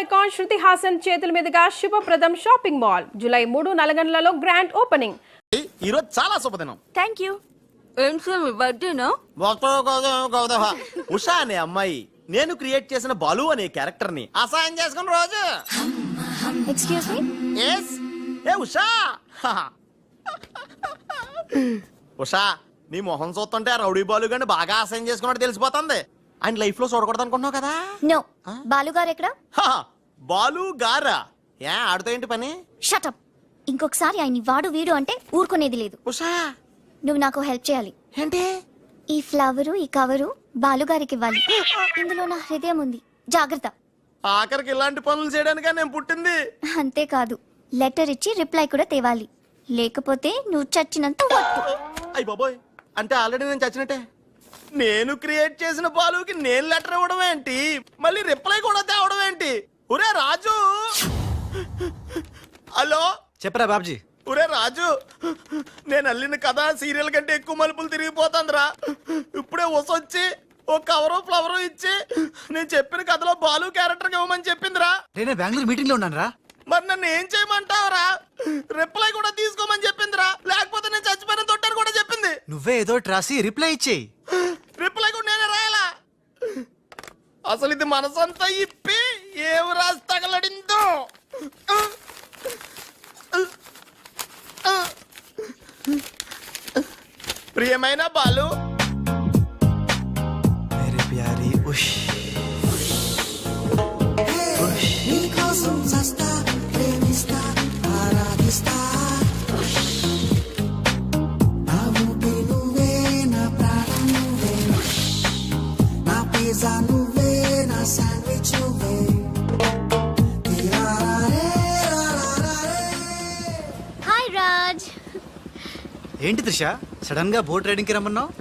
Icon Shruti Haasan చేతుల మీదుగా శుభప్రదం షాపింగ్ మాల్ జూలై 3 నల్గొండలలో గ్రాండ్ ఓపెనింగ్. ఈ రోజు చాలా శుభదినం. Thank you. ఏం సార్ మీ బర్త్డేనా? ఉషా అనే అమ్మాయి నేను క్రియేట్ చేసిన బాలు అనే క్యారెక్టర్ ని అసహాయం చేసుకున్న రోజు. Excuse me. ఎస్ ఏ ఉషా. ఉషా నీ మొహం చూస్తుంటే ఆ రౌడీ బాలు గాని బాగా అసహాయం చేసుకున్నట్టు తెలిసిపోతుంది. ఆయన లైఫ్ లో చూడకూడదు అనుకుంటున్నావు కదా. నో. బాలు గారు ఎక్కడ? బాలు గారా? ఏ ఆడుతో ఏంటి పని? Shut up. ఇంకొకసారి ఆయన వాడు వీడు అంటే ఊరుకునేది లేదు. ఉషా నువ్వు నాకు హెల్ప్ చేయాలి. ఏంటి? ఈ ఫ్లవరు ఈ కవరు బాలు గారికి ఇవ్వాలి. ఇందులో నా హృదయం ఉంది, జాగ్రత్త. ఆఖరికి ఇలాంటి పనులు చేయడానికే నేను పుట్టింది. అంతేకాదు లెటర్ ఇచ్చి రిప్లై కూడా తేవాలి, లేకపోతే నువ్వు చచ్చినంత వట్టు. అయ్య బాబోయ్, అంటే ఆల్రెడీ నేను చచ్చినట్టే. నేను క్రియేట్ చేసిన బాలుకి నేను లెటర్ ఇవ్వడం ఏంటి, మళ్ళీ రిప్లై కూడా తేవడం ఏంటి? ఒరే రాజు. హలో చెప్పరా బాబ్జీ. ఒరే రాజు, నేను అల్లిన కథ సీరియల్ కంటే ఎక్కువ మలుపులు తిరిగిపోతుందిరా. ఇప్పుడే వసొచ్చి ఓ కవరు ఫ్లవరు ఇచ్చి నేను చెప్పిన కథలో బాలు క్యారెక్టర్ ఇవ్వమని చెప్పిందిరా. నేను బెంగళూరు మీటింగ్ లో ఉన్నాను రా. మరి నన్ను ఏం చేయమంటావురా? రిప్లై కూడా తీసుకోమని చెప్పిందిరా, లేకపోతే నేను చచ్చిపోయిన తొట్టని కూడా చెప్పింది. నువ్వే ఏదో రాసి రిప్లై ఇచ్చేయి. రిప్లై కూడా నేనే రాయాలా? అసలు ఇది మనసంతా ఇప్పి ఏం రాసి తగలడిందో. ప్రియమైన బాలు, మేరే ప్యారీ ఉష్ నీకోసం చస్తా, ప్రేమిస్తా, ఆరాధిస్తా. నా ఊపి నువ్వే, నా ప్రాణం నువ్వే, నా పిజ్జా నువ్వే, నా శాండ్విచ్ నువ్వే. హాయ్ రాజ్. ఏంటి త్రిష సడన్ గా బోట్ రైడింగ్ కి రమ్మన్నావు?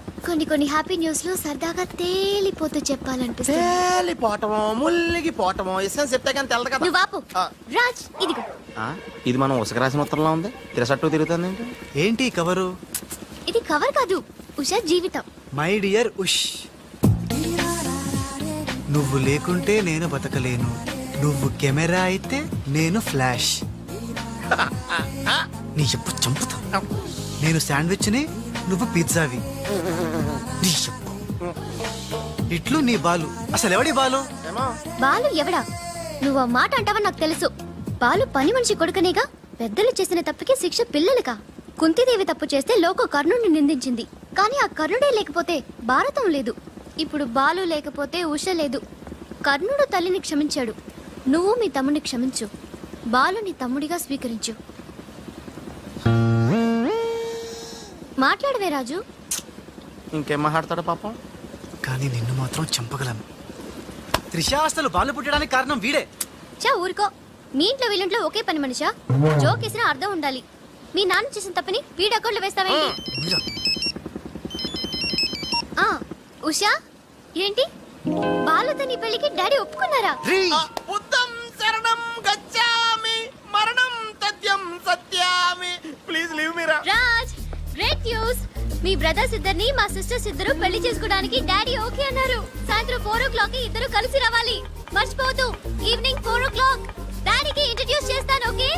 కొన్ని హ్యాపీ న్యూస్ లో సరదాగా తేలిపోతూ చెప్పాలనిపిస్తుంది. తేలిపోవటమో ముల్లిగిపోవటమో ఇష్టం చెప్తే కానీ తెలదు కదా. నువ్వు ఆపు. రాజ్ ఇదిగో. ఇది మనం ఉసక రాసిన ఉత్తరంలో ఉంది. తిరసట్టు తిరుగుతుంది ఏంటి? ఏంటి కవరు? ఇది కవర్ కాదు, ఉషా జీవితం. మై డియర్ ఉష్, నువ్వు లేకుంటే నేను బతకలేను. నువ్వు కెమెరా అయితే నేను ఫ్లాష్. నీ చెప్పు చంపుతా. నేను శాండ్విచ్ ని, నువ్వు పిజ్జావి. నీ చెప్పు ఇట్లు నీ బాలు. అసలు ఎవడి బాలు? బాలు ఎవడా? నువ్వు ఆ మాట అంటావని నాకు తెలుసు. బాలు పని మనిషి కొడుకనేగా. పెద్దలు చేసిన తప్పుకి శిక్ష పిల్లలకా? కుంతిదేవి తప్పు చేస్తే లోకం కర్ణుడిని నిందించింది, కానీ ఆ కర్ణుడే లేకపోతే భారతం లేదు. ఇప్పుడు బాలు లేకపోతే ఉష లేదు. కర్ణుడు తల్లిని క్షమించాడు, నువ్వు మీ తమ్ముడిని క్షమించు. బాలుని తమ్ముడిగా స్వీకరించు. మాట్లాడవే రాజు. ఇంకేం మాట్లాడతాడు పాపం. కానీ నిన్ను మాత్రం చంపగలను. త్రిష అసలు బాలు పుట్టడానికి కారణం వీడే. చా ఊరుకో. మీ ఇంట్లో వీళ్ళింట్లో ఒకే పని మనిషా? జోక్ వేసిన అర్థం ఉండాలి. మీ నాన్న చేసిన తప్పని వీడి అకౌంట్లో వేస్తావేంటి? ఉషా ఏంటి, బాలుతో నీ పెళ్లికి డాడీ ఒప్పుకున్నారా? బుద్ధం శరణం గచ్ఛామి, మరణం తథ్యం సత్యామి. ప్లీజ్ లీవ్ మీ రా. Raj, great news. మీ బ్రదర్స్ ఇద్దరిని మా సిస్టర్స్ ఇద్దరు పెళ్లి చేసుకోవడానికి డాడీ ఓకే అన్నారు. సాయంత్రం 4 o'clock కి ఇద్దరు కలిసి రావాలి. మర్చిపోవద్దు. ఈవినింగ్ 4 o'clock డాడీకి ఇంట్రడ్యూస్ చేస్తాను, ఓకే?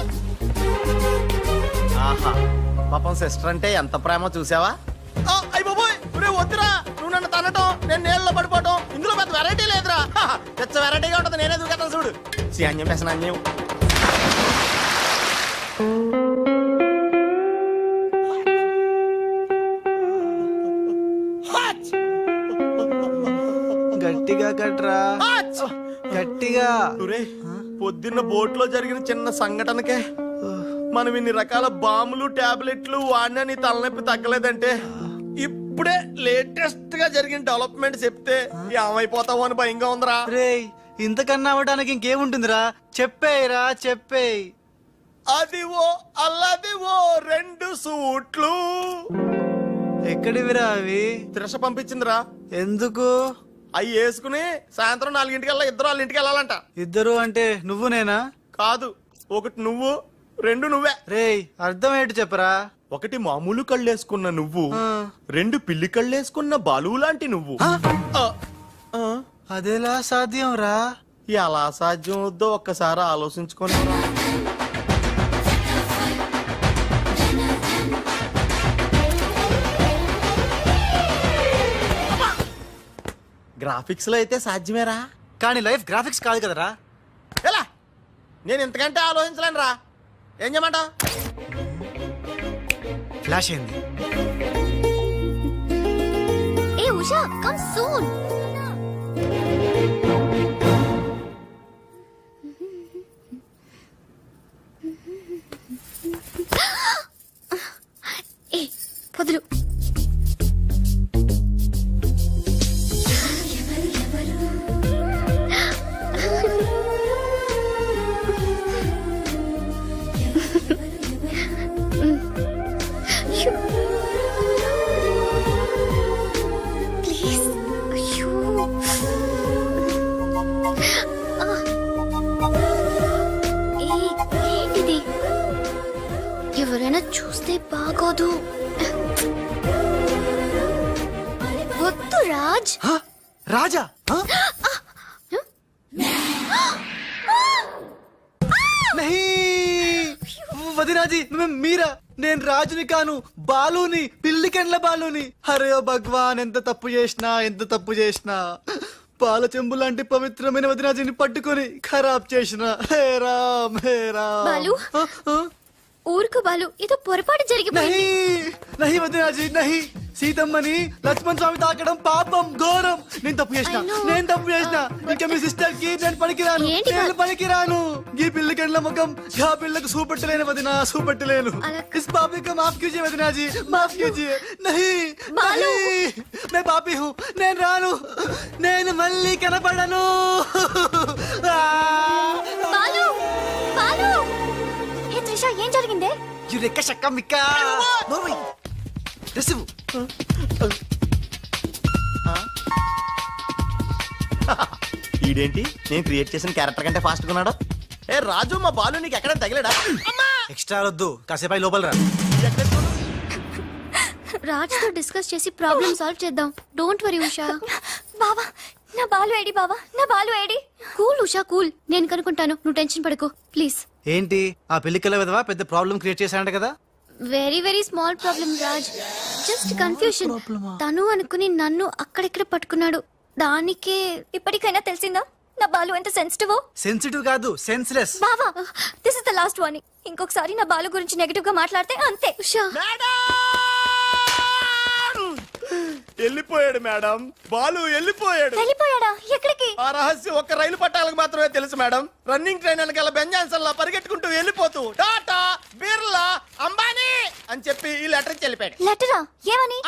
ఆహా, పాపం సిస్టర్ అంటే ఎంత ప్రేమో చూసావా? అయ్య బాబోయ్, ఒరే వద్దురా. నువ్వు నన్ను తనటం, నేను నీళ్ళలో పడిపోవటం, ఇందులో పెద్ద వెరైటీ లేదురా. పెద్ద వెరైటీగా ఉంటుంది. నేనే దూకేస్తాను చూడు. అన్యం వేసిన అన్యం. గట్టిగా కట్రా, గట్టిగా. పొద్దున్న బోట్ లో జరిగిన చిన్న సంఘటనకే మనం ఇన్ని రకాల బాంబులు టాబ్లెట్లు వాడినా నీ తలనొప్పి తగ్గలేదంటే, ఇప్పుడే లేటెస్ట్ గా జరిగిన డెవలప్మెంట్ చెప్తే ఏమైపోతావు అని భయంగా ఉందిరా. రేయ్, ఇంతకన్నా అవ్వడానికి ఇంకేముంటుందిరా? చెప్పేయరా, చెప్పేయ్. అదివో అల్లదివో 2 సూట్లు. ఎక్కడివిరా అవి? త్రిష పంపించిందిరా. ఎందుకు? అవి వేసుకుని సాయంత్రం 4 ఇద్దరు వాళ్ళ ఇంటికి వెళ్ళాలంట. ఇద్దరు అంటే నువ్వు నేనా? కాదు, 1 నువ్వు 2 నువ్వే. రేయ్, అర్థం ఏంటి చెప్పరా? 1 మామూలు కళ్ళేసుకున్న నువ్వు, 2 పిల్లి కళ్ళేసుకున్న బాలు లాంటి నువ్వు. అదేలా సాధ్యం రా? ఎలా సాధ్యం అవుద్దో ఒక్కసారి ఆలోచించుకొని గ్రాఫిక్స్ లో అయితే సాధ్యమేరా. కానీ లైఫ్ గ్రాఫిక్స్ కాదు కదరా. ఎలా నేను ఇంతకంటే ఆలోచించలేను రా. ఏం చేయమంటావు? ఫ్లాష్ అయింది. ఏ ఉషా కమ్ సూన్. ఏ వదులు. ప్లీజ్. అయ్యో. ఏంటిది? ఎవరైనా చూస్తే బాగోదు. వద్దు రాజ్. హ? రాజా హ? నహీ. వదినాజీ మీరా? నేను రాజుని కాను, బాలుని, పిల్లికెండ్ల బాలుని. అరే ఓ భగవాన్, ఎంత తప్పు చేసినా పాల చెంబు లాంటి పవిత్రమైన వదినాజీని పట్టుకొని ఖరాబ్ చేసిన. హే రామ్, హే రామ్. బాలు. ఊరుకు బాలు, ఏదో పొరపాటు జరిగిపోయింది. నహి వదినాజీ నహి. సీతమ్మని లక్ష్మణ్ స్వామి తాకడం పాపం, ఘోరం. నేను తప్పు చేసిన. ఇంకా మీ సిస్టర్ కి నేను పనికిరాను. ఏంటి నేను పనికిరాను. ఈ పిల్లకెండ్ల ముఖం ఆ పిల్లకు చూపెట్టలేను వదినా, చూపెట్టలేను. ఇస్ పాపి కా మాఫ్ కీజియే వదినాజీ, మాఫ్ కీజియే. నహి బాలు. మే పాపి హూ, నేను రాను. నేను మళ్ళీ కనపడను. బాలు. బాలు. హే త్రిష, ఏం జరిగిందే? యురెక్క షక్క మిక్క. నోర్మై రిసీవ్. ఈడేంటి నేను క్రియేట్ చేసిన క్యారెక్టర్ కంటే ఫాస్ట్ ఉన్నాడు. ఏ రాజు, మా బాలు నీకు ఎక్కడ తగిలేడా? ఎక్స్ట్రా వద్దు, కాసేపు లోపల రా. రాజ్ తో డిస్కస్ చేసి ప్రాబ్లం సాల్వ్ చేద్దాం. Don't worry Usha. బావా, నా బాలు ఏడి? బావా, నా Balu AD? Cool Usha, cool. నేను కనుక్కుంటాను, నువ్వు టెన్షన్ పడకు ప్లీజ్. ఏంటి ఆ పెళ్లికల విధవా పెద్ద ప్రాబ్లం క్రియేట్ చేశాడంట కదా? Very very small problem Raj, just confusion. తను అనుకుని నన్ను అక్కడిక్కడ పట్టుకున్నాడు. దానికే ఇప్పటికైనా తెలిసిందా నా బాలు ఎంత సెన్సిటివ్? సెన్సిటివ్ కాదు, సెన్స్లెస్. బావా, this is the last warning. ఇంకొకసారి నా బాలు గురించి నెగటివ్ గా మాట్లాడితే అంతే. ఉషా. వెళ్ళిపోయాడు మేడం, బాలు వెళ్ళిపోయాడు. వెళ్ళిపోయాడా? ఎక్కడికి? ఆ రహస్యం ఒక్క రైలు పట్టాలకు మాత్రమే తెలుసు మేడం. రన్నింగ్ ట్రైన్ వెనకాల బెంజాన్సన్ లా పరిగెట్టుకుంటూ వెళ్ళిపోతూ టాటా, బిర్లా, అంబానీ అని చెప్పి ఈ లెటర్ ఇచ్చి వెళ్ళిపోయాడు. లెటరా? ఏమని?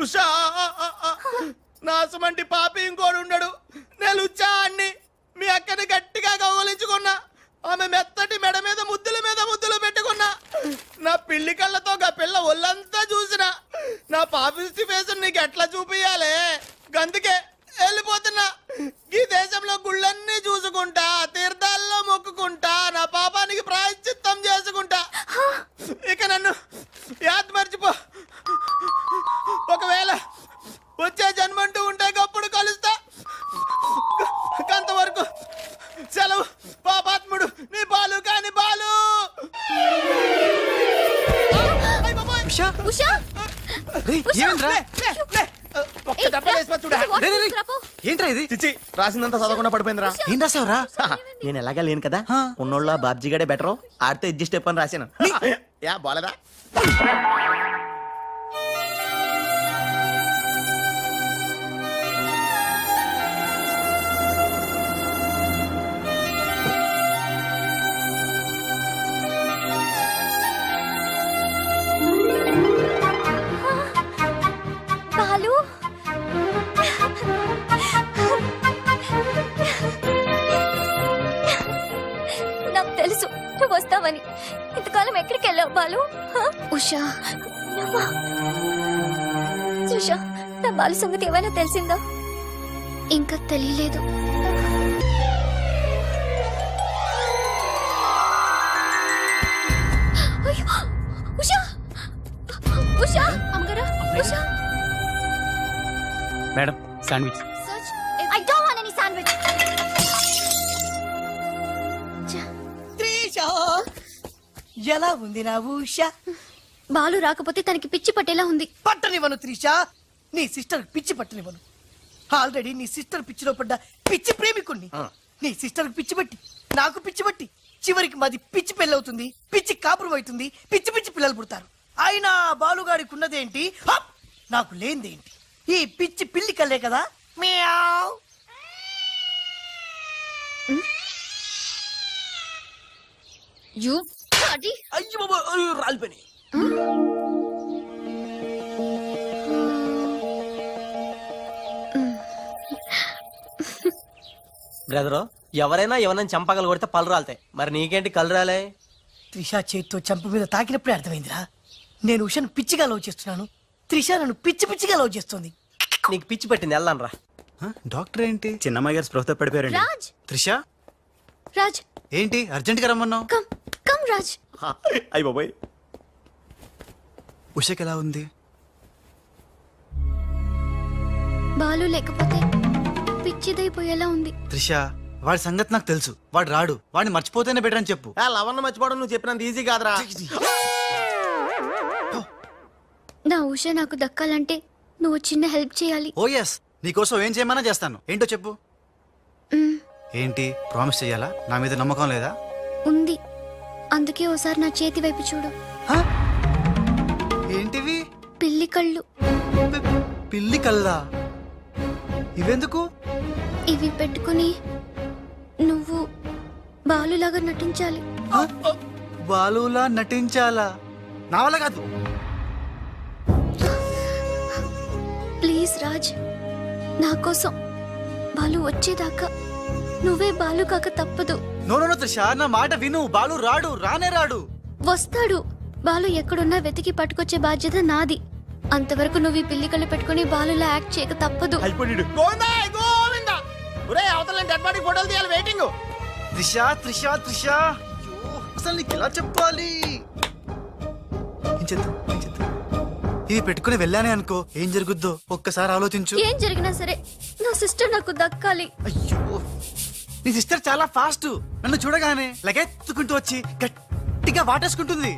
ఉషా, నాసుమంటి పాపి ఇంకోడు ఉండడు. నేను ఉచ్చా అన్ని మీ అక్కని గట్టిగా కౌగలించుకున్నా. ఆమె మెత్తటి మెడ మీద ముద్దులు పెట్టుకున్నా. నా పిల్లి కళ్ళతో గా పిల్ల ఒళ్ళంతా చూసిన. నా పాపిస్టి ఫేస్ నీకు ఎట్లా చూపియాలే? గందుకే వెళ్ళిపోతున్నా. ఈ దేశంలో గుళ్ళన్నీ చూసుకుంటా, తీర్థాల్లో మొక్కుకుంటా, నా పాపానికి ప్రాయశ్చిత్తం చేసుకుంటా. ఇక నన్ను యాద్ మర్చిపో. ఒకవేళ వచ్చే జన్మంటూ ఉంటే గప్పుడు కలుస్తా. అంతవరకు సెలవు. పాపాత్ముడు నీ బాలు కాని బాలు. ఉషా, ఉషా. రేయ్, ఏమైందిరా? ఒక్క దెబ్బ వేసి చూడా. రేయ్, రేయ్, రేయ్. ఏంట్రా ఇది? చిచి, రాసిందంతా చదవకుండా పడిపోయిందిరా. ఏం రాసావురా? నేను ఎలాగా లేను కదా, హా. ఉన్నోళ్ళ బాబ్జీ గడే బెటర్, ఆడితే అడ్జస్ట్ అయిపోయి రాశాను. యా బాలేదా? బాలు. నాకు తెలుసు నువ్వు వస్తావని. ఇంతకాలం ఎక్కడికి వెళ్ళావు బాలు? ఉషా, ఉషా, నా బాలు సంగతి ఏమైనా తెలిసిందా? ఇంకా తెలియలేదు. ఉషా, ఉషా, అమ్మగారా, Usha. Madam sandwich. I don't want any sandwich. ఎలా ఉంది నా ఊష? బాలు రాకపోతే తనకి పిచ్చి పట్టేలా ఉంది. పట్టనివ్వను త్రిష, నీ సిస్టర్ పిచ్చి పట్టనివ్వను. ఆల్రెడీ నీ సిస్టర్ పిచ్చిలో పడ్డ పిచ్చి ప్రేమికుణ్ణి. నీ సిస్టర్ పిచ్చి పట్టి నాకు పిచ్చి పట్టి చివరికి మాది పిచ్చి పెళ్ళవుతుంది, పిచ్చి కాపురం అవుతుంది, పిచ్చి పిచ్చి పిల్లలు పుడతారు. అయినా బాలుగాడికి ఉన్నదేంటి, హప్! నాకు లేనిదేంటి? ఈ పిచ్చి పిల్లి కల్లే కదా. మియావ్. యు అది అయ్యో బాబా, రాలిపోయి. బ్రదరు, ఎవరైనా ఎవరైనా చంపగలు కొడితే పళ్ళు రాలతాయి, మరి నీకేంటి కళ్ళు రాలే? త్రిష చేత్తో చంప మీద తాకినప్పుడే అర్థమైందిరా. నేను ఉషను పిచ్చిగా లవ్ చేస్తున్నాను, త్రిష నన్ను పిచ్చి పిచ్చిగా లవ్ చేస్తుంది. నీకు పిచ్చి పట్టింది, వెళ్ళాను రా. డాక్టర్ ఏంటి? చిన్నమ్మాయి గారు స్పృహతో పడిపోయారండి. రాజ్ త్రిష రాజ్ ఏంటి అర్జెంట్ గా రమ్మన్నావు? Come come Raj. అయ్యి బాబాయ్, ఉషకి ఎలా ఉంది? బాలు లేకపోతే పిచ్చిదైపోయేలా ఉంది. త్రిష వాడి సంగతి నాకు తెలుసు. వాడు రాడు, వాడిని మర్చిపోతేనే బెటర్ అని చెప్పు. లవన్న మర్చిపోవడం నువ్వు చెప్పినంత ఈజీ కాదురా. నా ఉష నాకు దక్కాలంటే నువ్వు చిన్న హెల్ప్ చేయాలి. ఓ ఎస్, నీకోసం ఏం చేయమన్నా చేస్తాను. ఏంటో చెప్పు. మ్, ఏంటి ప్రామిస్ చెయ్యాలా? నా మీద నమ్మకం లేదా? ఉంది. అందుకే ఓసారి నా చేతి వైపు చూడు. హ? ఏంటివి? పిల్లి కళ్ళు. పిల్లి కల్లా? ఇవెందుకు? ఇవి పెట్టుకుని నువ్వు బాలులాగా నటించాలి. హ? బాలులా నటించాలా? నా వల్ల కాదు. ప్లీజ్ రాజ్, నా కోసం బాలు వచ్చేదాకా నువ్వే బాలు కాక తప్పదు. నో నో నో త్రిష, నా మాట విను. బాలు రాడు, రానే రాడు. వస్తాడు. బాలు ఎక్కడున్నా వెతికి పట్టుకొచ్చే బాధ్యత నాది. అంతవరకు నువ్వు ఈ పిల్లి కళ్ళు పెట్టుకుని బాలులా యాక్ట్ చేయక తప్పదు. అయిపోయాడు. గోవిందా గోవిందా. ఒరే అవతల డెడ్ బాడీ ఫోటోలు తీయాలి, వెయిటింగ్. త్రిష త్రిష త్రిష, అయ్యో, అసలు నీకు ఎలా చెప్పాలి? ఏం చేద్దాం, ఏం చేద్దాం? ఇవి పెట్టుకుని వెళ్ళానే అనుకో, ఏం జరుగుద్దో ఒక్కసారి ఆలోచించు. ఏం జరిగినా సరే నా సిస్టర్ నాకు దక్కాలి. అయ్యో, నీ సిస్టర్ చాలా ఫాస్ట్. నన్ను చూడగానే లగెత్తుకుంటూ వచ్చి గట్టిగా వాటేసుకుంటుంది.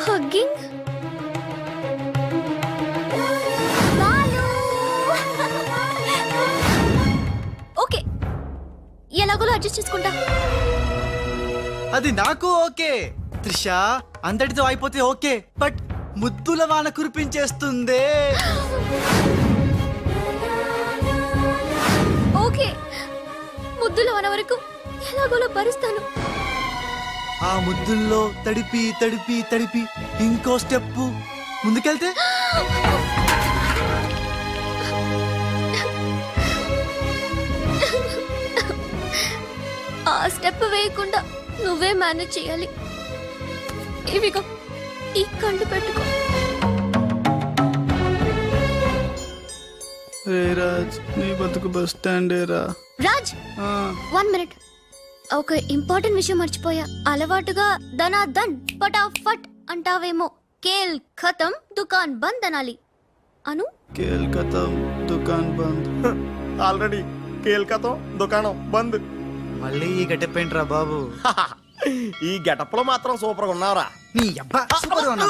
హగ్గింగ్. ఓకే, ఎలాగోలో అడ్జస్ట్ చేసుకుంటా. అది నాకు ఓకే. త్రిష అంతటితో అయిపోతే ఓకే, బట్ ముద్దుల వాన కురిపించేస్తుందే. ఓకే, ముద్దుల వన వరకు ఎలాగోలో భరిస్తాను. ఆ ముద్దుల్లో తడిపి తడిపి తడిపి ఇంకో స్టెప్ ముందుకెళ్తే ఆ స్టెప్ వేయకుండా నువ్వే మేనేజ్ చేయాలి. ఇవిగో ఈ కళ్ళు పెట్టుకో. రే రాజ్, నీ బతుకు బస్ స్టాండ్ రా. రాజ్, 1 మినిట్. ఒక ఇంపార్టెంట్ విషయం మర్చిపోయా. అలవాటుగా ధనాధన్ ఫటాఫట్ అంటావేమో. కేల్ ఖతం దుకాన్ బంద్ అనాలి. అను. కేల్కతా దుకాన్ బంద్. ఆల్రెడీ కేల్కతం దుకాణం బంద్. మళ్ళీ ఈ గట్టెప్పేంట్రా బాబు? ఈ గెటప్ లో మాత్రం సూపర్ గా ఉన్నావురా. నీ అబ్బా సూపర్ ఉన్నా.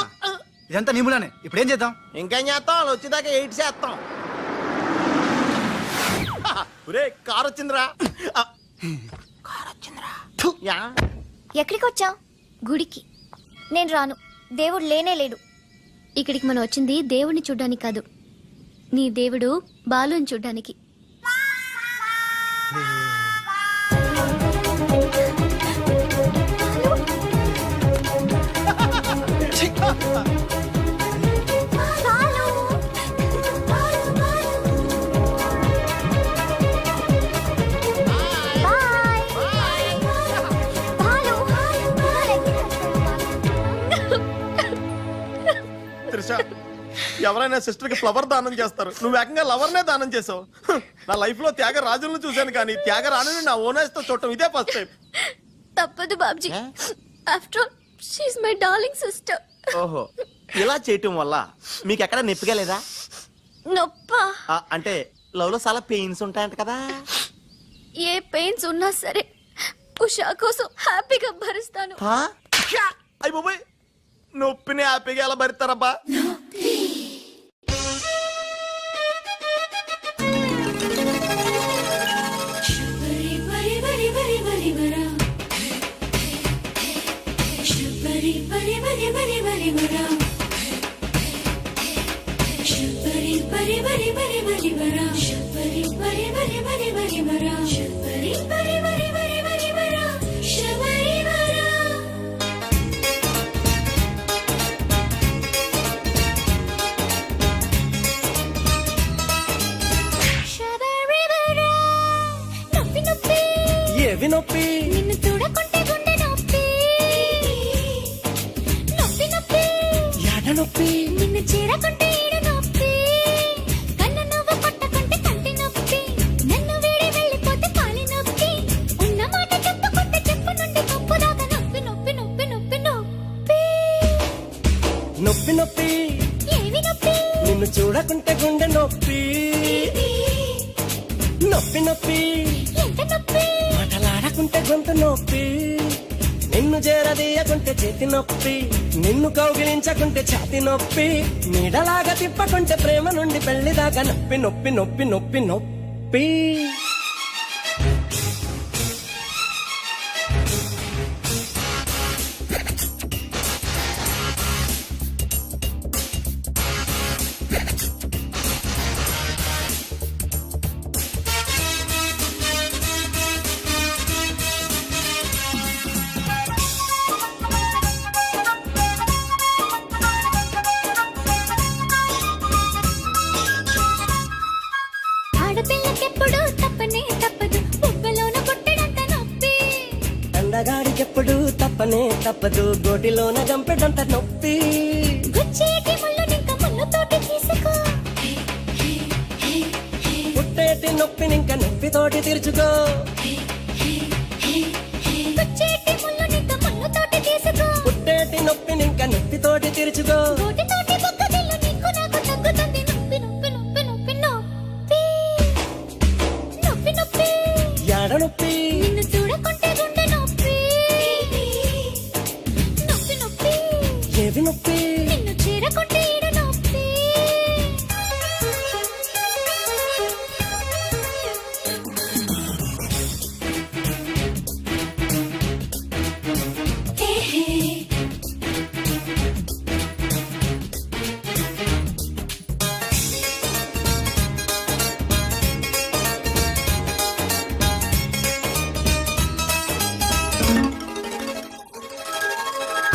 ఇదంతా నీములానే. ఇప్పుడు ఏం చేద్దాం? ఇంకేం చేస్తాం, వాళ్ళు వచ్చేదాకా 8 చేస్తాం. ఒరే కార్ వచ్చిందిరా. థు. యా. ఎక్కడికి వచ్చావు? గుడికి. నేను రాను, దేవుడు లేనే లేడు. ఇక్కడికి మనం వచ్చింది దేవుడిని చూడ్డానికి కాదు, నీ దేవుడు బాలుని చూడ్డానికి. త్రిష, ఎవరైనా సిస్టర్ కి ఫ్లవర్ దానం చేస్తారు, నువ్వు ఏకంగా లవర్ నే దానం చేసావు. నా లైఫ్ లో త్యాగరాజులను చూశాను కానీ త్యాగరాణిని నా ఓనర్స్ తో చూడటం ఇదే ఫస్ట్ టైం. తప్పదు Babji. After all she my darling sister. ఓహో, ఇలా చేయటం వల్ల మీకు ఎక్కడ నొప్పిగా లేదా? నొప్పా? అంటే లవ్ లో చాలా పెయిన్స్ ఉంటాయంట కదా. ఏ పెయిన్స్ ఉన్నా సరే ఉషా కోసం హ్యాపీగా భరిస్తాను. అయ్యి బాబాయ్ నొప్పిని హ్యాపీగా ఎలా భరిస్తారబ్బా? నొప్పి నొప్పి ఏవి నొప్పి? నిన్ను చూడకుంటే గుండె నొప్పి. నొప్పి నొప్పి ఎడ నొప్పి? నిన్ను చేరకుంటే ఈడు నొప్పి. కన్ను నువ్వు కొట్టకుంటే కంటి నొప్పి. నన్ను వీడి వెళ్ళిపోతే కాలి నొప్పి. ఉన్న మాట చెప్పుకుంటే చెప్పు నుండి కప్పు దాకా నొప్పి నొప్పి నొప్పి నొప్పి నొప్పి. నొప్పి నొప్పి ఏవి నొప్పి? నిన్ను చూడకుంటే గుండె నొప్పి. నొప్పి నొప్పి ఎంత నొప్పి? మాటలాడకుంటే గొంతు నొప్పి. నిన్ను చేరదీయకుంటే చేతి నొప్పి. నిన్ను కౌగిలించకుంటే ఛాతి నొప్పి. నీడలాగా తిప్పకుంటే ప్రేమ నుండి పెళ్లి దాకా నొప్పి నొప్పి నొప్పి నొప్పి నొప్పి. ఆడపిల్లకెప్పుడు తప్పనే తప్పదు బుగ్గలోన కొట్టడంత నొప్పి. అందగాడికెప్పుడు తప్పనే తప్పదు గోటిలోన గంపెడంత నొప్పి. గుచ్చేటి ముళ్ళు నింక ముళ్ళతోటి తీసుకో. పుట్టేటి నొప్పినింక నొప్పితోటి తీర్చుకో. గుచ్చేటి ముళ్ళు నింక ముళ్ళతోటి తీసుకో. పుట్టేటి నొప్పినింక నొప్పితోటి తీర్చుకో. గోటితోటి బొగ్గదిల్లు నీకు నాకు తగ్గుతుంది నొప్పి నొప్పి నొప్పి నొప్పి నొప్పి. నొప్పి నొప్పి ఎడ నొప్పి? నిన్ను చూడకుంటే గుండె నొప్పి. నొప్పి నొప్పి ఏవి నొప్పి? నిన్ను చేరకుంటే ఈడు నొప్పి.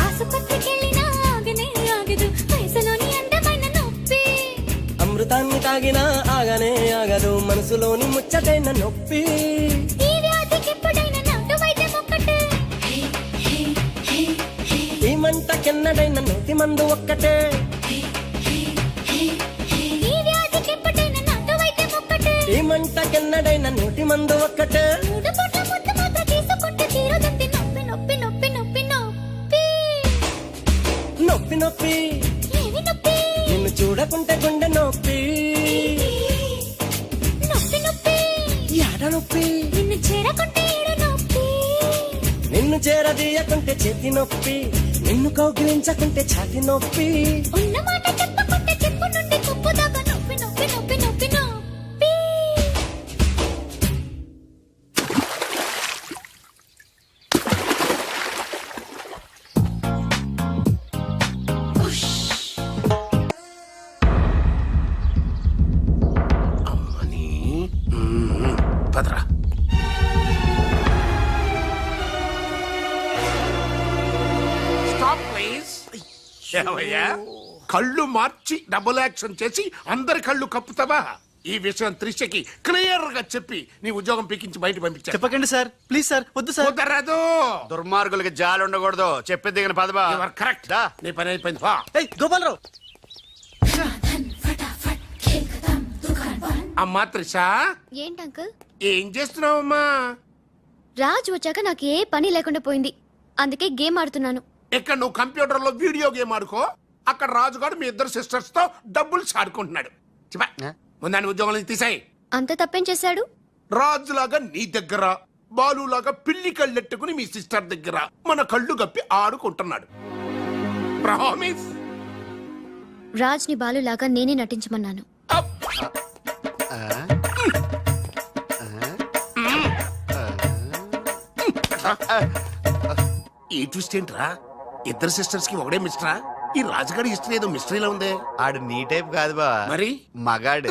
ఆసుపత్రికెళ్ళినా ఆగనే ఆగదు వయసులోని అందమైన నొప్పి. అమృతాన్ని తాగినా ఆగనే ఆగదు మనసులోని ముచ్చటైన నొప్పి. ఈ వ్యాధికెప్పుడైనా నాటు వైద్యం ఒక్కటే. ఈ మంటకెన్నడైన నోటి మందు ఒక్కటే. ఈ వ్యాధికెప్పుడైనా నాటు వైద్యం ఒక్కటే. ఈ మంటకెన్నడైన నోటి మందు ఒక్కటే. 3 పూట్ల ముద్దు మాత్రం తీసుకుంటే తీరుతుంది నొప్పి నొప్పి నొప్పి నొప్పి నొప్పి. నొప్పి నొప్పి ఏమి నొప్పి? నిన్ను చూడకుంటే గుండె నొప్పి. నొప్పి నొప్పి ఎడ నొప్పి? నిన్ను చేరకుంటే ఈడు నొప్పి. నిన్ను చేరదీయకుంటే చేతి నొప్పి. నిన్ను కౌగిలించకుంటే ఛాతి నొప్పి. ఉన్న మాట చెప్పకుంటే చెప్పు నుండి కప్పు దాకా నొప్పి నొప్పి నొప్పి నొప్పి నొప్పి. పదరా. Stop please. ఏమయ్యా కళ్ళు మార్చి డబుల్ యాక్షన్ చేసి అందరి కళ్ళు కప్పుతావా? ఈ విషయం త్రిషకి క్లియర్ గా చెప్పి నీ ఉద్యోగం పీకించి బయట పంపించా. చెప్పకండి సార్, ప్లీజ్ సార్, వద్దు సార్. కుదరదు. దుర్మార్గులకి జాలి ఉండకూడదు. చెప్పి దిగిన పదబా. You are correct. నీ పని అయిపోయింది. పో. ఏయ్ గోపాలరావు, అమ్మా త్రిష ఏంటి అంకుల్? ఏం చేస్తున్నావమ్మా? రాజు వచ్చాక నాకు ఏ పని లేకుండా పోయింది. అందుకే గేమ్ ఆడుతున్నాను. ఇక్కడ నువ్వు కంప్యూటర్ లో వీడియో గేమ్ ఆడుకో. అక్కడ రాజుగాడు మీ ఇద్దరు సిస్టర్స్ తో డబ్బులు ఆడుకుంటున్నాడు. ముందాన్ని ఉద్యోగం నుంచి తీసాయి. అంత తప్పేం చేశాడు? రాజులాగా నీ దగ్గర బాలులాగా పిల్లి కళ్ళెట్టుకుని మీ సిస్టర్ దగ్గర మన కళ్ళు గప్పి ఆడుకుంటున్నాడు. ప్రామిస్. రాజ్ ని బాలులాగా నేనే నటించమన్నాను. ఈ ట్విస్ట్ ఏంట్రా? ఇద్దరు సిస్టర్స్ కి ఒకడే మిస్టరా? ఈ రాజుగారి హిస్టరీ ఏదో మిస్టరీలో ఉందే. ఆడు నీ టైప్ కాదు బా, మరి మగాడు.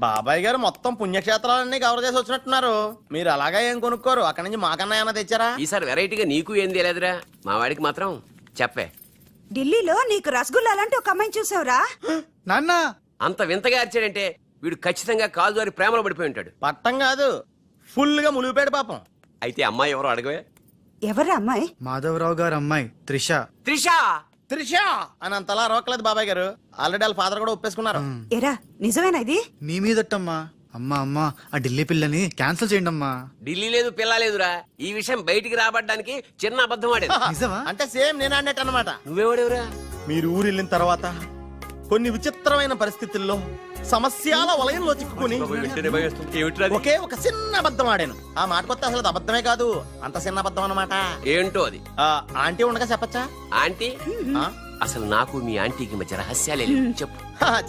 బాబాయ్ గారు మొత్తం పుణ్యక్షేత్రాలన్నీ కవర్ చేసి వచ్చినట్టున్నారు. మీరు అలాగా ఏం కొనుక్కోరు, అక్కడి నుంచి మాకన్నా ఏమైనా తెచ్చారా? ఈసారి వెరైటీగా నీకు ఏం తెలియదురా, మా వాడికి మాత్రం చెప్పే. ఢిల్లీలో నీకు రసగుల్లా లాంటి ఒక అమ్మాయిని చూసావురా? నాన్న అంత వింతగా అరిచాడంటే వీడు ఖచ్చితంగా కాలు జారి ప్రేమలో పడిపోయి ఉంటాడు. పట్టం కాదు, ఫుల్ గా ములిగిపోయాడు పాపం. అయితే అమ్మాయి ఎవరో అడగవే. ఎవరా అమ్మాయి? మాధవరావు గారు అమ్మాయి త్రిష. త్రిష. త్రిష అని అంతలా రోకలేదు బాబాయ్ గారు. ఆల్రెడీ వాళ్ళ ఫాదర్ కూడా ఒప్పేసుకున్నారు. ఎరా నిజమేనా ఇది? నీ మీదట్టమ్మా. అమ్మా అమ్మా ఆ ఢిల్లీ పిల్లని క్యాన్సిల్ చేయండి అమ్మా. ఢిల్లీ లేదు పిల్ల లేదురా, ఈ విషయం బయటికి రాబడ్డానికి చిన్న అబద్ధం ఆడేది. నిజమా? అంటే సేమ్ నేను అన్నట్టు అనమాట. నువ్వేవాడేవురా? మీరు ఊరు వెళ్ళిన తర్వాత కొన్ని విచిత్రమైన పరిస్థితుల్లో సమస్యల వలయంలో చిక్కుకుని ఒకే ఒక చిన్న అబద్ధం ఆడాను. ఆ మాట కొత్త అసలు అది అబద్ధమే కాదు, అంత చిన్న అబద్ధం అన్నమాట. ఏంటో అది? ఆంటీ ఉండగా చెప్పచ్చా? ఆంటీ? ఆ? అసలు నాకు మీ ఆంటీకి మధ్య రహస్యాలే లేవు. చెప్పు.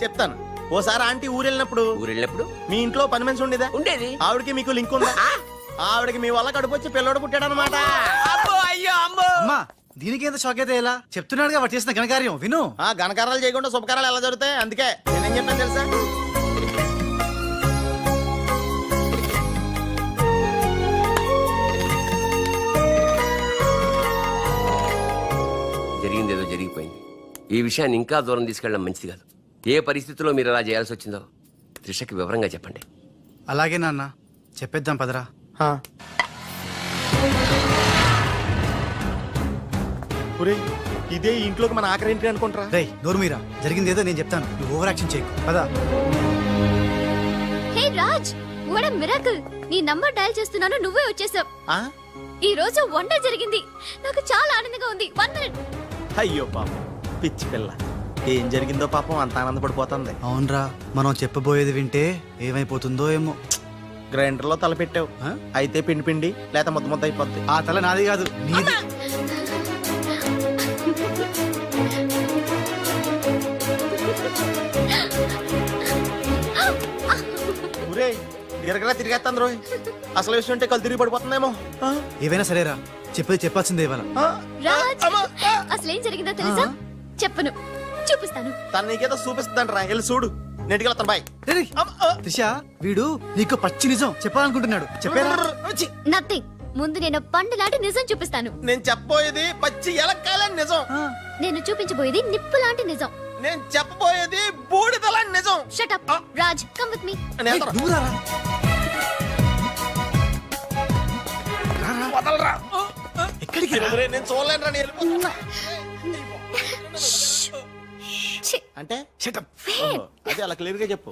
చెప్తాను. ఓసారి ఆంటీ ఊరు వెళ్ళినప్పుడు ఊరెళ్ళినప్పుడు మీ ఇంట్లో పని మనిషి ఉండేదా? ఉండేది. ఆవిడకి మీకు లింక్ ఉందా? ఆవిడకి మీ వల్ల కడుపు వచ్చి పిల్లోడు పుట్టాడు అనమాట. అమ్మా దీనికి ఎంత షాక్ అయితే ఎలా చెప్తున్నాడుగా వాడు చేసిన ఘనకార్యం విను. ఆ ఘనకారాలు చేయకుండా శుభకారాలు ఎలా జరుగుతాయి? అందుకే నేనేం చెప్పాను తెలుసా? జరిగింది ఏదో జరిగిపోయింది. ఈ విషయాన్ని ఇంకా దూరం తీసుకెళ్ళడం మంచిది కాదు. ఏ పరిస్థితుల్లో మీరు అలా చేయాల్సి వచ్చిందో త్రిషకి వివరంగా చెప్పండి. అలాగే నాన్న చెప్పేద్దాం పదరా. ఒరేయ్, ఇదే ఈ ఇంట్లోకి మన ఆఖరి ఇంటి అనుకుంటారా? రేయ్ నోర్మీరా, జరిగింది ఏదో నేను చెప్తాను, నువ్వు ఓవర్ యాక్షన్ చేయకు పదా. హే రాజ్, వాట్ ఎ మిరాకిల్! నీ నంబర్ డయల్ చేస్తున్నాను, నువ్వే వచ్చేసావు. ఆ? ఈ రోజు వండర్ జరిగింది, నాకు చాలా ఆనందంగా ఉంది. 1 minute. అయ్యో పాపం పిచ్చి పిల్ల, ఏం జరిగిందో పాపం అంత ఆనందపడిపోతుంది. అవునరా, మనం చెప్పబోయేది వింటే ఏమైపోతుందో ఏమో. గ్రైండర్ లో తల పెట్టావు, అయితే పిండి పిండి లేక ముద్ద ముద్ద అయిపోద్ది. ఆ తల నాది కాదు నీది. ఊరే తిరగలా తిరిగేస్తాను రోయ్, అసలు విషయం అంటే కళ్ళు తిరిగి పడిపోతుందేమో. ఏవైనా సరేరా, చెప్పేది చెప్పాల్సిందే ఇవాళ. రాజ్, అసలేం జరిగిందో తెలుసా? చెప్పను, చూపిస్తాను. తను నీకేదో చూపిస్తుందంట రా, వెళ్ళి చూడు. నెటికి వెళ్తాను బాయ్. రేయ్, త్రిష వీడు నీకు పచ్చి నిజం చెప్పాలనుకుంటున్నాడు. చెప్పేరా? నథింగ్. ముందు నేను పండు లాంటి నిజం చూపిస్తాను. నేను చెప్పబోయేది పచ్చి ఎలక్కాలని నిజం. నేను చూపించబోయేది నిప్పు లాంటి నిజం. నేను చెప్పబోయేది బూడిదలాంటి నిజం. Shut up Raj, come with me. నేను వెళ్తాను. నువ్వు రారా. వదలరా. ఎక్కడికి రా? ఒరేయ్, నేను చూడలేను రా, నేను వెళ్ళిపోతున్నా. ఛీ, అంటే Shut up. ఓహో, అదే అలా క్లియర్ గా చెప్పు.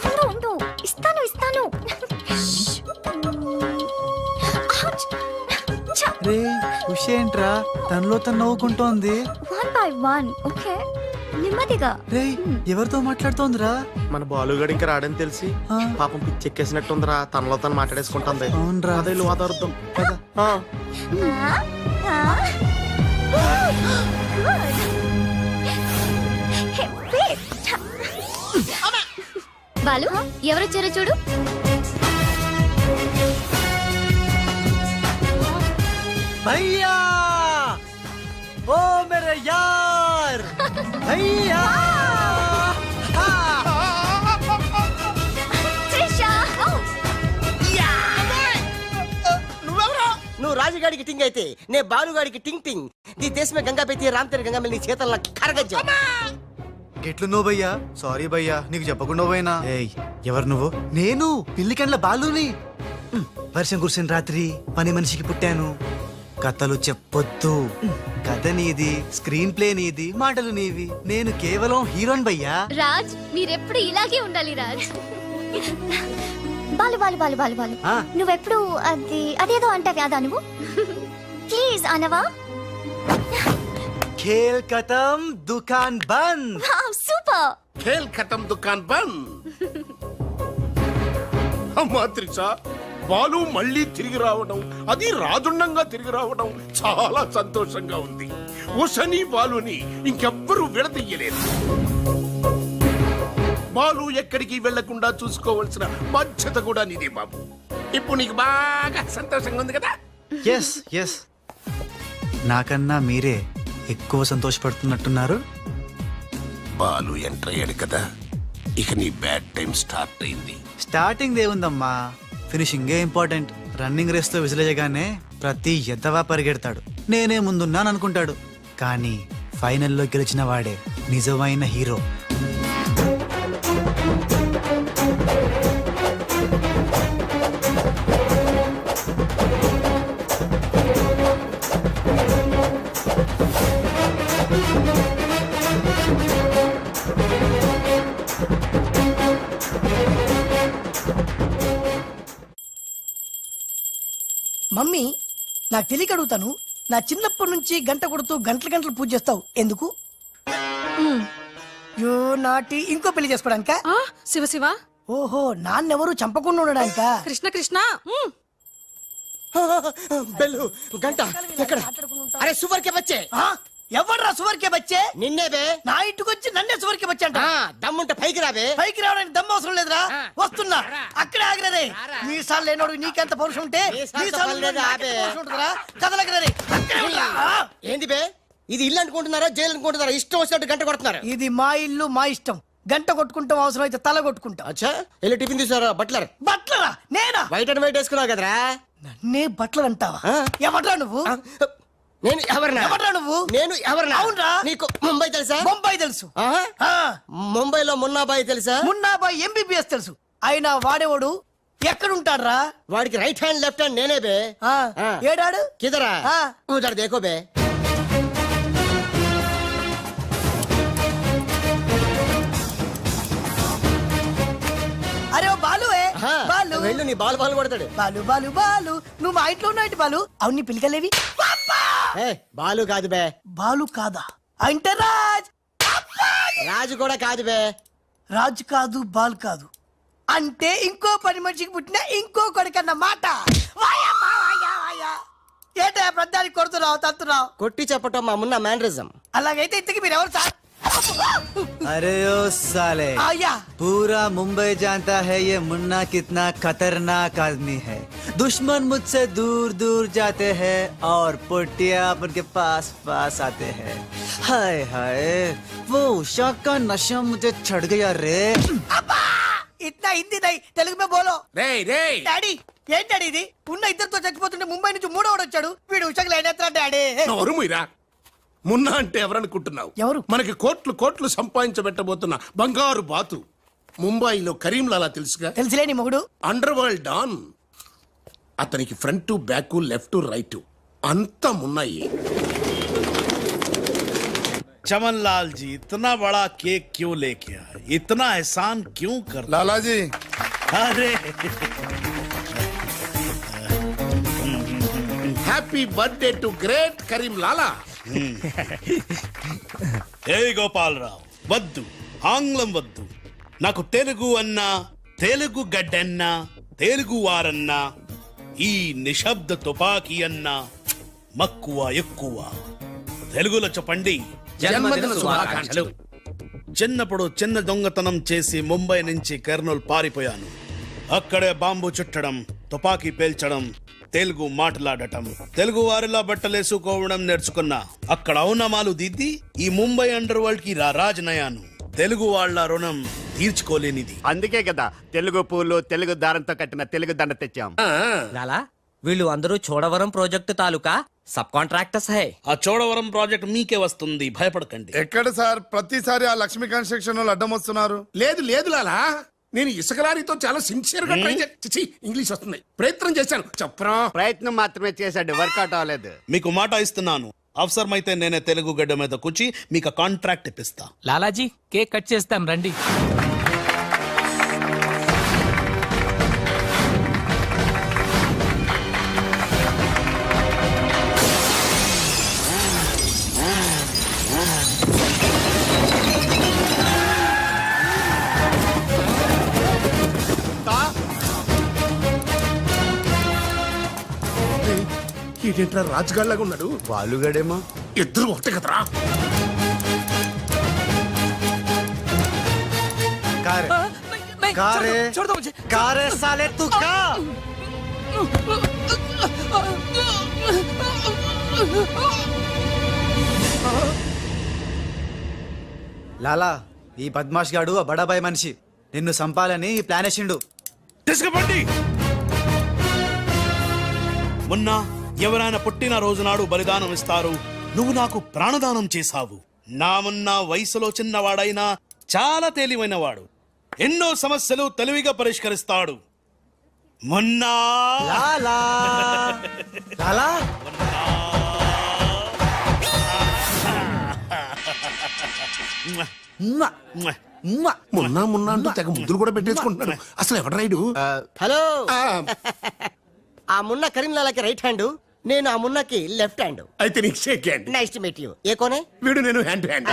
ఉండు, ఉండు. ఇస్తాను, ఇస్తాను. Ouch. ఛ, రేయ్ ఖుషి ఏంట్రా, తనలో తను నవ్వుకుంటోంది. 1 by 1, ఓకే? నెమ్మదిగా. రేయ్ ఎవరితో మాట్లాడుతోందిరా? మన బాలుగాడు ఇంకా రాడని తెలిసి ఆ. పాపం పిచ్చి ఎక్కేసినట్టుందిరా, తనలో తను మాట్లాడేసుకుంటుంది. అవునరా. అదే వాదార్థం. Hey, wait. బాలు, ఎవరొచ్చారో చూడు. భయ్యా ఓ మేరే యార్ భయ్యా. త్రిష. నువ్వు రాజుగాడికి టింగ్ అయితే నే బాలుగాడికి టింగ్ టింగ్. నీ దేశమే గంగా పెట్టి రామ్తేరి గంగా నీ చేతల్లో కరగజ్జా. ఎట్లున్నావు భయ్యా? సారీ భయ్యా, నీకు చెప్పకుండా పోయినా. ఏయ్ ఎవరు నువ్వు? నేను పిల్లికండ్ల బాలుని. వర్షం కురిసిన రాత్రి పని మనిషికి పుట్టాను. కథలు చెప్పొద్దు, కథ నీది, స్క్రీన్ ప్లే నీది, మాటలు నీవి. నేను కేవలం హీరోన్ భయ్యా. రాజ్, మీరెప్పుడు ఇలాగే ఉండాలి రాజ్. బాలు బాలు బాలు బాలు బాలు, ఆ. నువ్వెప్పుడు అదేదో అంటావి అదా నువ్వు? ప్లీజ్ అనవా? ఖేల్ ఖతం దుకాన్ బంద్. సూపర్. ఖేల్ ఖతం దుకాన్ బంద్. అమ్మా త్రిష, బాలు మళ్ళీ తిరిగి రావడం, అది రాజుండంగా తిరిగి రావడం చాలా సంతోషంగా ఉంది. ఉషని బాలుని ఇంకెవ్వరూ విడదీయలేరు. బాలు ఎక్కడికి వెళ్లకుండా చూసుకోవాల్సిన బాధ్యత కూడా నీదే బాబు. ఇప్పుడు నీకు బాగా సంతోషంగా ఉంది కదా? ఎస్ ఎస్, నాకన్నా మీరే ఎక్కువ సంతోషపడుతున్నట్టున్నారు. బాలు ఎంటర్ అయ్యాడు కదా, ఇక నీ బ్యాడ్ టైం స్టార్ట్ అయింది. స్టార్టింగ్ దేవుందమ్మా, ఫినిషింగే ఇంపార్టెంట్. రన్నింగ్ రేస్ తో విసిలేయగానే ప్రతి ఎద్దవా పరిగెడతాడు, నేనే ముందున్నాను అనుకుంటాడు. కానీ ఫైనల్లో గెలిచిన వాడే నిజమైన హీరో. మమ్మీ, నాకు తెలియక అడుగుతాను, నా చిన్నప్పటి నుంచి గంట కొడుతూ గంటలు గంటలు పూజ చేస్తావు ఎందుకు? యో నాటి ఇంకో పెళ్లి చేసుకోవడానికా? శివ శివ, ఓహో, నాన్నెవరు చంపకుండా ఉండడానికా? కృష్ణ కృష్ణ. బెల్లు గంట ఎక్కడ? అరే సువర్కే బచ్చే, ఎవర్రా సువర్కే బచ్చే? నిన్నే బే. నా ఇంటికి వచ్చి నన్నే సువర్కే బచ్చే అంట. దమ్ముంటే పైకి రాబే. పైకి రావడానికి దమ్ము అవసరం లేదురా, వస్తున్నా. అక్కడే ఆగిరే. నీ సార్లు లేనోడు నీకెంత పౌరుషం ఉంటే నీ సార్లు పౌరుషం ఉంటుందిరా. కదలగరే, అక్కడే ఉండా. ఏంది బే, ఇది ఇల్లు అనుకుంటున్నారా జైలు అనుకుంటున్నారా? ఇష్టం వచ్చినట్టు గంట కొడుతున్నారు. ఇది మా ఇల్లు, మా ఇష్టం. గంట కొట్టుకుంటాం, అవసరం అయితే తల కొట్టుకుంటాం. అచ్చా, వెళ్ళి టిఫిన్ తీసారా? బట్లర్. బట్లరా? నేనా? వైట్ అండ్ వైట్ వేసుకున్నావు కదరా. నన్నే బట్లర్ అంటావా? ఆ. ఎవడ్రా నువ్వు? నేను ఎవరినా? ఎవడ్రా నువ్వు? నేను ఎవరినా? అవునరా. నీకు ముంబై తెలుసా? బొంబాయి తెలుసు. ఆహా. ఆ, ముంబైలో మున్నాబాయి తెలుసా? మున్నాబాయ్ ఎంబీబీఎస్ తెలుసు. అయినా వాడేవాడు ఎక్కడుంటాడ్రా? వాడికి రైట్ హ్యాండ్ లెఫ్ట్ హ్యాండ్ నేనే బే. ఆ, ఆ. ఏడాడు? కిదరా ఆ. ఉదర్ దేకో బే. అరే ఓ బాలు, ఆహా. బాలు వెళ్ళు, నీ బాల్ బాల్ కొడతాడు. బాలు బాలు బాలు, నువ్వు మా ఇంట్లో ఉన్నావు బాలు. అవును, నీ పిల్లకలేవి? ఏ బాలు కాదు బే. బాలు కాదా? అంటే రాజ్. రాజు కూడా కాదు బే. రాజు కాదు, బాల్ కాదు అంటే ఇంకో పని మనిషికి పుట్టిన ఇంకో కొడుకన్న మాట. ఏంటా ప్రధానికి కొడుతున్నావు, తత్తున్నావు? కొట్టి చెప్పటం మా మున్న మేనరిజం. అలాగైతే ఇంతకి మీరు ఎవరు సార్? अरे ओ साले, आया। पूरा मुंबई जानता है ये मुन्ना कितना खतरनाक आदमी है। दुश्मन मुझसे दूर दूर जाते हैं और पुटिया उनके पास पास आते हैं। हाय हाय, वो उषा का नशा मुझे चढ़ गया रे। అబ్బా! ఇట్లా హిందీ నై, తెలుగు మే బోలో. రేయ్ రేయ్, డాడీ, ఏంటి డాడీ ఇది? ఉన్న ఇద్దరితో చచ్చిపోతుంటే ముంబై నుంచి మూడోవాడు వచ్చాడు. వీడు ఉషకు లైన్ ఎత్తరా డాడీ? నోరు మీరా. మున్నా అంటే ఎవరనుకుంటున్నావు? ఎవరు? మనకి కోట్లు కోట్లు సంపాదించబెట్టబోతున్న బంగారు బాతు. ముంబైలో కరీంలాలా తెలుసుగా? తెలుసులేని మొగుడు. Under world don. అతనికి ఫ్రంట్ బ్యాక్ లెఫ్ట్ రైట్ అంతా మున్నాయి. चमन लाल जी, इतना बड़ा केक क्यों लेके आए? इतना एहसान क्यों कर? लाला जी, अरे happy birthday to great Karim Lala. ఏ గోపాలరావు, వద్దు, ఆంగ్లం వద్దు. నాకు తెలుగు అన్నా, తెలుగు గడ్డన్నా, తెలుగు వారన్నా, ఈ నిశ్శబ్ద తుపాకీ అన్నా మక్కువ ఎక్కువ. తెలుగులో చెప్పండి. జన్మదిన శుభాకాంక్షలు. చిన్నప్పుడు చిన్న దొంగతనం చేసి ముంబై నుంచి కర్నూలు పారిపోయాను. అక్కడే బాంబు చుట్టడం, తుపాకీ పేల్చడం, తెలుగు మాట్లాడటం, తెలుగు వారిలా బట్టలేసుకోవడం నేర్చుకున్నా. అక్కడ ఔనమాలు దిద్ది ఈ ముంబై అండర్ వరల్డ్ కి రాజనయాను. తెలుగు వాళ్ళ రుణం తీర్చుకోలేనిది. అందుకే కదా తెలుగు పూలు తెలుగు దారంతో కట్టిన తెలుగు దండ తెచ్చాం. లాలా, వీళ్ళు అందరూ చోడవరం ప్రాజెక్టు తాలూకా సబ్ కాంట్రాక్టర్స్ హై. ఆ చోడవరం ప్రాజెక్ట్ మీకే వస్తుంది, భయపడకండి. ఎక్కడ సార్ ప్రతిసారి ఆ లక్ష్మీ కన్స్ట్రక్షన్ వాళ్ళు అడ్డం వస్తున్నారు? లేదు లేదు లాలా, నేను ఇసుక లారీతో చాలా సిన్సియర్ గా ట్రై చేసి ఇంగ్లీష్ వస్తుంది ప్రయత్నం చేశాను. చెప్పరా? ప్రయత్నం మాత్రమే చేశాడు, వర్కౌట్ అవ్వలేదు. మీకు మాట ఇస్తున్నాను, అవసరమైతే నేనే తెలుగు గడ్డ మీద కూర్చి మీకు కాంట్రాక్ట్ ఇప్పిస్తా. లాలాజీ, కేక్ కట్ చేస్తాం రండి. ఏంటంటే రాజుగాళ్ళగా ఉన్నాడు. బాలుగడేమో. ఇద్దరు ఒకటే కదరా. కారే కారే కారే సాలే తు కా లాలా ఈ బద్మాష్ గాడు ఆ బడాబాయ్ మనిషి నిన్ను సంపాలని ప్లాన్ వేసిండు. తీసుకుపండి. మొన్న ఎవరైనా పుట్టిన రోజు నాడు బలిదానం ఇస్తారు. నువ్వు నాకు ప్రాణదానం చేశావు. నా మొన్న వయసులో చిన్నవాడైనా చాలా తెలివైనవాడు. ఎన్నో సమస్యలు తెలివిగా పరిష్కరిస్తాడు. మొన్న లాలా లాలా ఉమ్మా, ఉమ్మా. మొన్న మొన్న అంటూ తెగ ముద్దులు కూడా పెట్టేసుకుంటున్నాడు. అసలు ఎవడు రైడు? హలో ఆ మున్న కరీంలాలకి రైట్ హ్యాండ్, నేను ఆ మున్నకి లెఫ్ట్ హ్యాండ్. అయితే నీకు shake hand. Nice to meet you. ఏ కోనే? వీడు నేను హ్యాండ్ టు హ్యాండ్.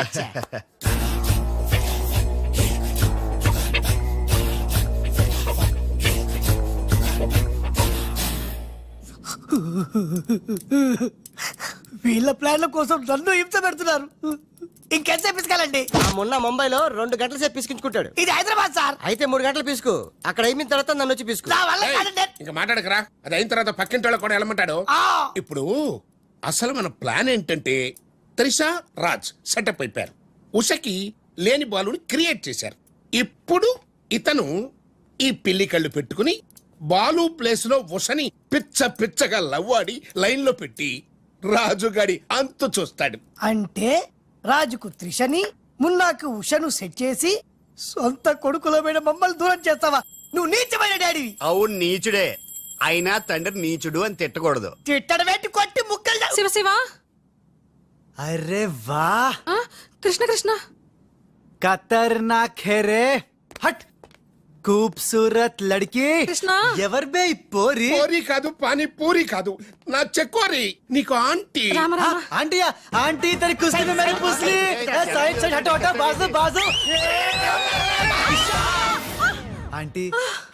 వీళ్ళ ప్లాన్ల కోసం నన్ను హింస పెడుతున్నారు. ఇంకెంతసేపు పిసుకాలండి? ఆ మొన్న ముంబైలో 2 గంటల సేపు పిసుకుంటాడు. ఇది హైదరాబాద్ సార్. అయితే 3 గంటలు పిసుకు. అక్కడ అయిన తర్వాత నన్ను వచ్చి పిసుకు. ఇంకా మాట్లాడకరా. అది అయిన తర్వాత పక్కింటి వాళ్ళు కూడా వెళ్ళమంటాడు. ఇప్పుడు అసలు మన ప్లాన్ ఏంటంటే త్రిష రాజ్ సెటప్ అయిపోయారు. ఉషకి లేని బాలుని క్రియేట్ చేశారు. ఇప్పుడు ఇతను ఈ పిల్లి కళ్ళు పెట్టుకుని బాలు ప్లేస్ లో ఉషని పిచ్చ పిచ్చగా లవ్వాడి లైన్ లో పెట్టి రాజుగాడి అంతు చూస్తాడు. అంటే రాజుకు త్రిషని, మున్నాకు ఉషను సెట్ చేసి సొంత కొడుకులమైన మమ్మల్ని దూరం చేస్తావా? నువ్వు నీచమైన డాడీవి. అవును నీచుడే. అయినా తండ్రి నీచుడు అని తిట్టకూడదు. తిట్టడమేంటి, కొట్టి ముక్కలు. శివ శివ. అరే వా కృష్ణ కృష్ణ. ఖతర్నాక్ హే రే. హట్ खूबसूरत लड़की. కృష్ణ. ఎవరు బే ఈ పోరి? పూరి కాదు, పానీ పూరి కాదు, నా చెక్కోరి. నీకు aunty. Rama Rama. Aunty aunty तेरी कुश्ती में मेरी पुसली. साइड साइड हटो हटो, बाजू बाजू. ఆంటీ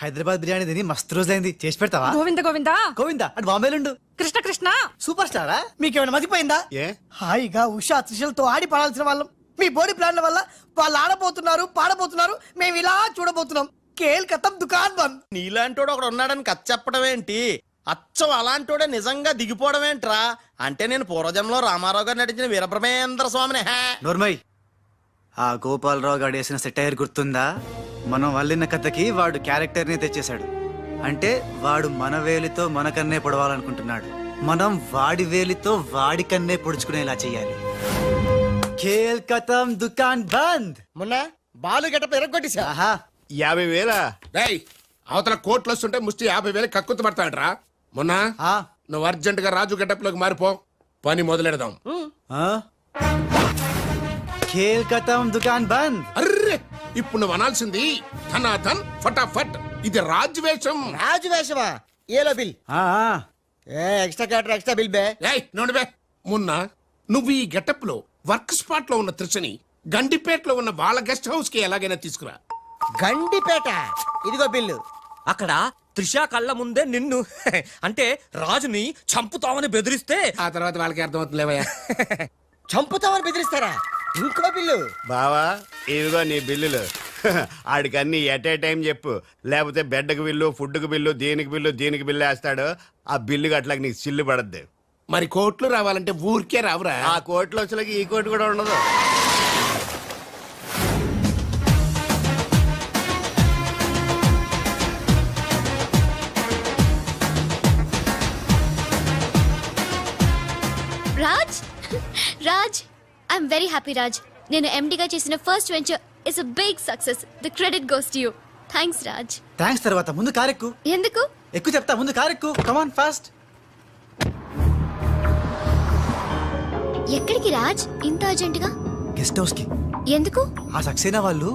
హైదరాబాద్ బిర్యానీ తిని మస్తు రోజులైంది, చేసి పెడతావా? గోవింద గోవింద. గోవిందా అటు బాంబేలుండు. కృష్ణ కృష్ణ. సూపర్ స్టారా? మీకేమైనా మతిపోయిందా? ఏ హాయిగా ఉషా త్రిషలతో ఆడి పాడాల్సిన వాళ్ళం మీ బోడీ ప్లాన్ల వల్ల వాళ్ళు ఆడబోతున్నారు, పాడబోతున్నారు, మేము ఇలా చూడబోతున్నాం. కేల్ కథం దుకాన్ బంద్. నీలాంటోడు ఒకడు ఉన్నాడని కథ చెప్పడం ఏంటి? అచ్చం అలాంటోడే నిజంగా దిగిపోవడం ఏంట్రా? అంటే నేను పూర్వజంలో రామారావు గారు నటించిన వీరబ్రహ్మేంద్ర స్వామిని. నోర్మయ్, ఆ గోపాలరావు గారు వేసిన సెటైర్ గుర్తుందా? మనం వల్లిన కథకి వాడు క్యారెక్టర్ ని తెచ్చేశాడు. అంటే వాడు మన వేలితో మన కన్నే పొడవాలనుకుంటున్నాడు. మనం వాడి వేలితో వాడి కన్నే పొడుచుకునేలా చెయ్యాలి. ఖేల్ కథం దుకాన్ బంద్. మొన్న బాలు గెటప్ ఎరగొట్టేశా. ఆహా 50,000. రేయ్, అవతల కోట్లు వస్తుంటే ముష్టి 50,000 కక్కుతు పడతాడరా. మొన్న ఆ, నువ్వు అర్జెంట్ గా రాజు గెటప్ లోకి మారిపో, పని మొదలెడదాం. ఆ? ఖేల్ కథం దుకాన్ బంద్. అర్రే, ఇప్పుడు నువ్వు అనాల్సింది ధనాధన్ ఫటాఫట్. ఇది రాజు వేషం. రాజు వేషమా? ఏలో బిల్. ఆ, ఆ. ఎక్స్ట్రా క్యాటర్ ఎక్స్ట్రా బిల్ బే. ఏయ్ నోడిబే. మొన్న నువ్వు ఈ గెటప్ లో వర్క్ స్పాట్ లో ఉన్న త్రిషని గండిపేటలో ఉన్న వాళ్ళ గెస్ట్ హౌస్ కి ఎలాగైనా తీసుకురా. గండిపేట. ఇదిగో బిల్లు. అక్కడ త్రిష కళ్ళ ముందే నిన్ను అంటే రాజుని చంపుతామని బెదిరిస్తే ఆ తర్వాత వాళ్ళకి అర్థమవుతుందిలేవయ్యా. చంపుతామని బెదిరిస్తారా? ఇంకో బిల్లు. బావా ఇదిగో నీ బిల్లులు. ఆడికన్నీ ఎట్ ఏ టైం చెప్పు, లేకపోతే బెడ్కి బిల్లు, ఫుడ్కి బిల్లు, దీనికి బిల్లు, దీనికి బిల్లు వేస్తాడు. ఆ బిల్లు గట్లకి నీకు సిల్లు పడద్దు. మరి కోట్లు రావాలంటే ఊరికే రావురా. ఆ కోట్లు వచ్చేలకి ఈ కోటి కూడా ఉండదు. Raj Raj I'm very happy Raj. నేను ఎండిగా చేసిన first venture is a big success. The credit goes to you. Thanks Raj. Thanks తర్వాత ముందు కారెక్కు. ఎందుకు? ఎక్కువ చెప్తా, ముందు కారెక్కు. Come on fast. ఎక్కడికి రాజ్ ఇంత అర్జెంటుగా? గెస్ట్ హౌస్ కి. ఎందుకు? ఆ సక్సేనా వాళ్ళు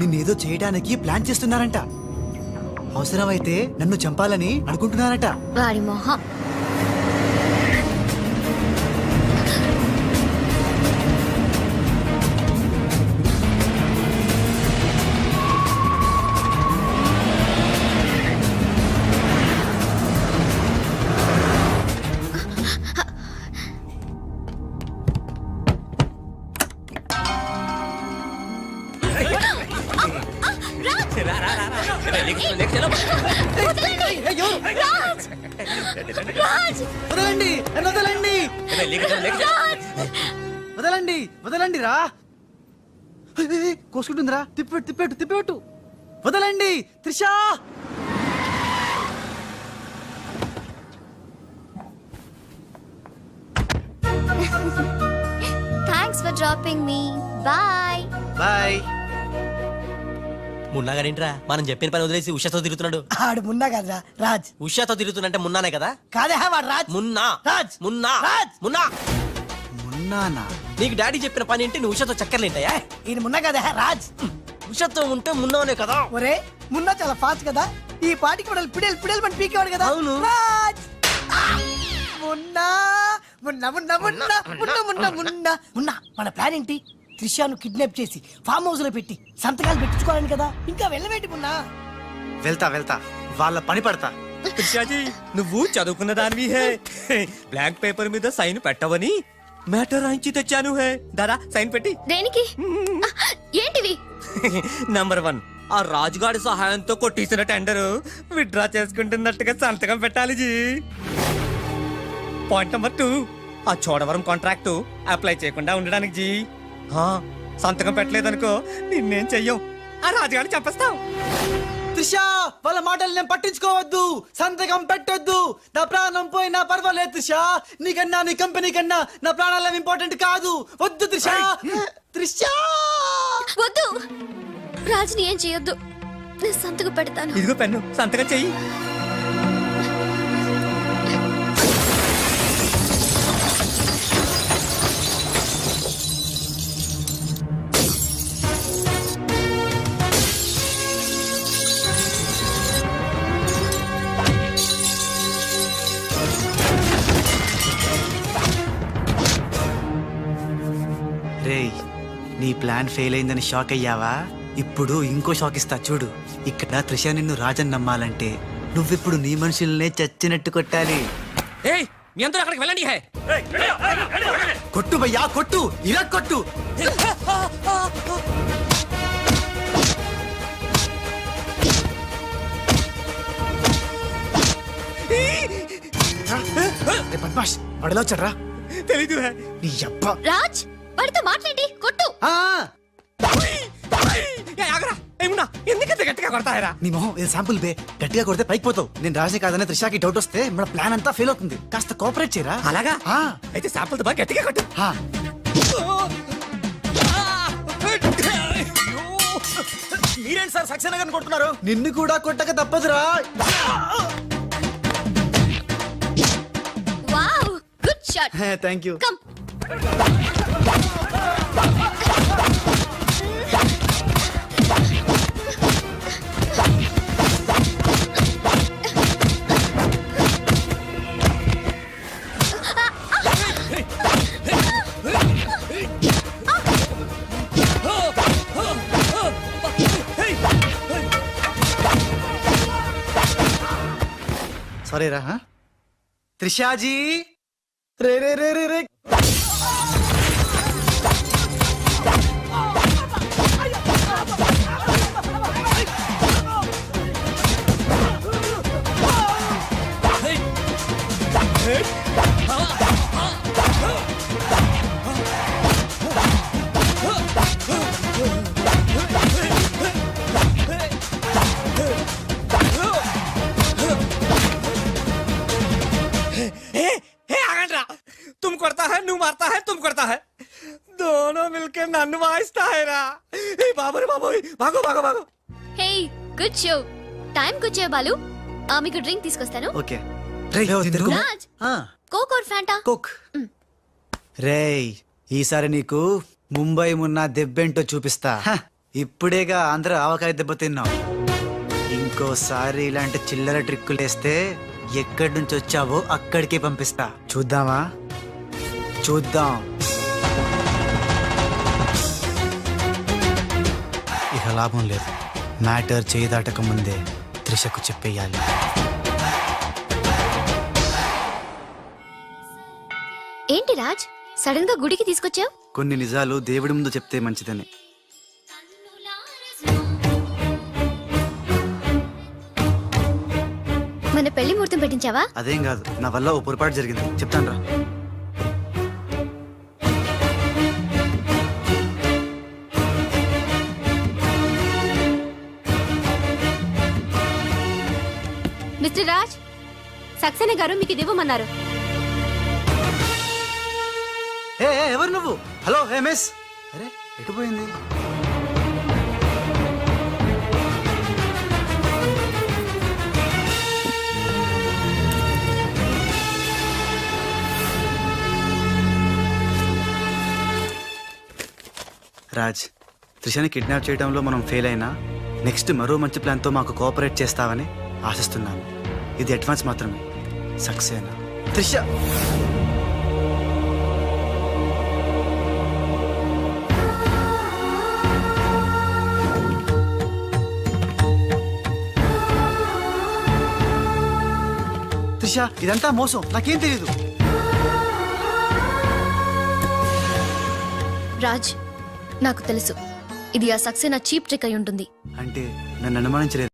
నిన్నేదో చేయడానికి ప్లాన్ చేస్తున్నారంట. అవసరమైతే నన్ను చంపాలని అనుకుంటున్నారట. వాడి మొహం. రాజ్! రాజ్! వదలండి నన్ను వదలండి రాజ్! వదలండి వదలండి రా కోసుకుంటుందిరా తిప్పిపెట్టు తిప్పిపెట్టు తిప్పిపెట్టు వదలండి Trisha thanks for dropping me bye. Bye మున్నాగాడేంట్రా మనం చెప్పిన పని వదిలేసి ఉషాతో తిరుగుతున్నాడు. ఆడు మున్నా కదరా రాజ్. ఉషాతో తిరుగుతున్నంటే మున్నానే కదా. కాదే వాడు రాజ్. మున్నా రాజ్. మున్నా రాజ్. మున్నా మున్నానా నీకు డాడీ చెప్పిన పని ఏంటి? నువ్వు ఉషాతో చక్కర్లేంటాయా? ఈయన మున్నా కదే రాజ్. ఉషాతో ఉంటే మున్నానే కదా. ఒరే మున్నా చాలా ఫాస్ట్ కదా, ఈ పాటికి వాడు పిడేలు పిడేలు పని పీకేవాడు కదా. అవును. రాజ్. మున్నా మున్నా మున్నా మున్నా మున్నా మున్నా మున్నా మున్నా మన ప్లాన్ ఏంటి? త్రిషాను కిడ్నాప్ చేసి ఫామ్ హౌస్ లో పెట్టి సంతకాలు పెట్టించుకోవాలని కదా. ఇంకా వెళ్ళవేంటి మున్నా? వెళ్తా వెళ్తా వాళ్ళ పని పడతా త్రిషాజీ నువ్వు చదువుకున్న దానివి హే. బ్లాంక్ పేపర్ మీద సైన్ పెట్టవని మ్యాటర్ రాయించి తెచ్చాను హే. దాదా సైన్ పెట్టి. దేనికి? ఏంటివి? నంబర్ 1 ఆ రాజుగాడి సహాయంతో కొట్టేసిన టెండర్ విత్డ్రా చేసుకుంటున్నట్టుగా సంతకం పెట్టాలి జీ. పాయింట్ నంబర్ 2 ఆ చోడవరం కాంట్రాక్ట్ అప్లై చేయకుండా ఉండడానికి జీ. సంతకం పెట్టలేదనుకో నిన్నేం చెయ్యం, ఆ రాజుగాడిని చంపేస్తాం. త్రిషా వాళ్ళ మాటలు నేను పట్టించుకోవద్దు, సంతకం పెట్టొద్దు. నా ప్రాణం పోయినా పర్వాలేదు త్రిషా, నీకన్నా నీ కంపెనీ కన్నా నా ప్రాణాలు ఇంపార్టెంట్ కాదు. వద్దు త్రిషా. త్రిషా వద్దు, రాజుని ఏం చేయొద్దు. నేను సంతకు పెడతాను. ఇదిగో పెన్ను, సంతకం చెయ్యి. రేయ్ నీ ప్లాన్ ఫెయిల్ అయిందని షాక్ అయ్యావా? ఇప్పుడు ఇంకో షాక్ ఇస్తా చూడు. ఇక్కడ త్రిష నిన్ను రాజన్ నమ్మాలంటే నువ్విప్పుడు నీ మనుషుల్నే చచ్చినట్టు కొట్టాలి. ఏయ్ మీ అందరూ అక్కడికి వెళ్ళండి హే. కొట్టు భయ్యా కొట్టు, ఇలా కొట్టు. బద్మాష్ వాడిలో వచ్చాడ్రా. తెలీదు హే. నీ అబ్బా రాజ్ వాడితో మాట్లాడి కొట్టు. ఏమున్నా ఎందుకంత గట్టిగా కొడతాయరా? నీ మొహం ఇది శాంపుల్ బే, గట్టిగా కొడితే పైకి పోతావు. నేను రాజే కాదనే త్రిషాకి డౌట్ వస్తే మన ప్లాన్ అంతా ఫెయిల్ అవుతుంది. కాస్త కోఆపరేట్ చేయరా. అలాగా అయితే శాంపుల్ బాగా గట్టిగా కొట్టు. మీరేంటి సార్ సక్సేనా గారిని కొడుతున్నారు? నిన్ను కూడా కొట్టక తప్పదురా. Wow good shot. Thank you. Come. Sorry రా. త్రిషాజీ రే రే రే రే రే. तुम करता है నువ్వు मारता है तुम करता है दोनों मिलके నన్ను వాయిస్తా है రా. ఏ బాబు రే బాబు, భాగో భాగో భాగో. Hey good show. టైం వచ్చావు బాలు. మీకు డ్రింక్ తీసుకొస్తాను. Okay. Raj coke or Fanta? Coke. రేయ్ ఈసారి నీకు ముంబై మున్నా దెబ్బేంటో చూపిస్తా. ఇప్పుడేగా ఆంధ్ర ఆవకాయ దెబ్బ తిన్నావు. ఇంకోసారి ఇలాంటి చిల్లర ట్రిక్కులేస్తే ఎక్కడి నుంచి వచ్చావో అక్కడికే పంపిస్తా. చూద్దామా? చూద్దాం. ఇక లాభం లేదు. మ్యాటర్ చేయి దాటక ముందే త్రిషకు చెప్పేయాలి. ఏంటి రాజ్ సడన్ గా గుడికి తీసుకొచ్చావు? కొన్ని నిజాలు దేవుడి ముందు చెప్తే మంచిదని. మన పెళ్లి ముహూర్తం పెట్టించావా? అదేం కాదు, నా వల్ల ఓ పొరపాటు జరిగింది, చెప్తాను రా. మిస్టర్ రాజ్, సక్సేనా గారు మీకు ఇది ఇవ్వమన్నారు. ఎవరు నువ్వు? హలో, హే మిస్. అరే ఎటు పోయింది? రాజ్, త్రిషని కిడ్నాప్ చేయడంలో మనం ఫెయిల్ అయినా నెక్స్ట్ మరో మంచి ప్లాన్తో మాకు కోఆపరేట్ చేస్తావని ఆశిస్తున్నాను. ఇది అడ్వాన్స్ మాత్రమే. సక్సేనా, త్రిష. త్రిష, ఇదంతా మోసం, నాకేం తెలియదు. రాజ్, నాకు తెలుసు ఇది ఆ సక్సేనా చీప్ ట్రిక్ అయి ఉంటుంది. అంటే నన్ను అనుమానించలేదు.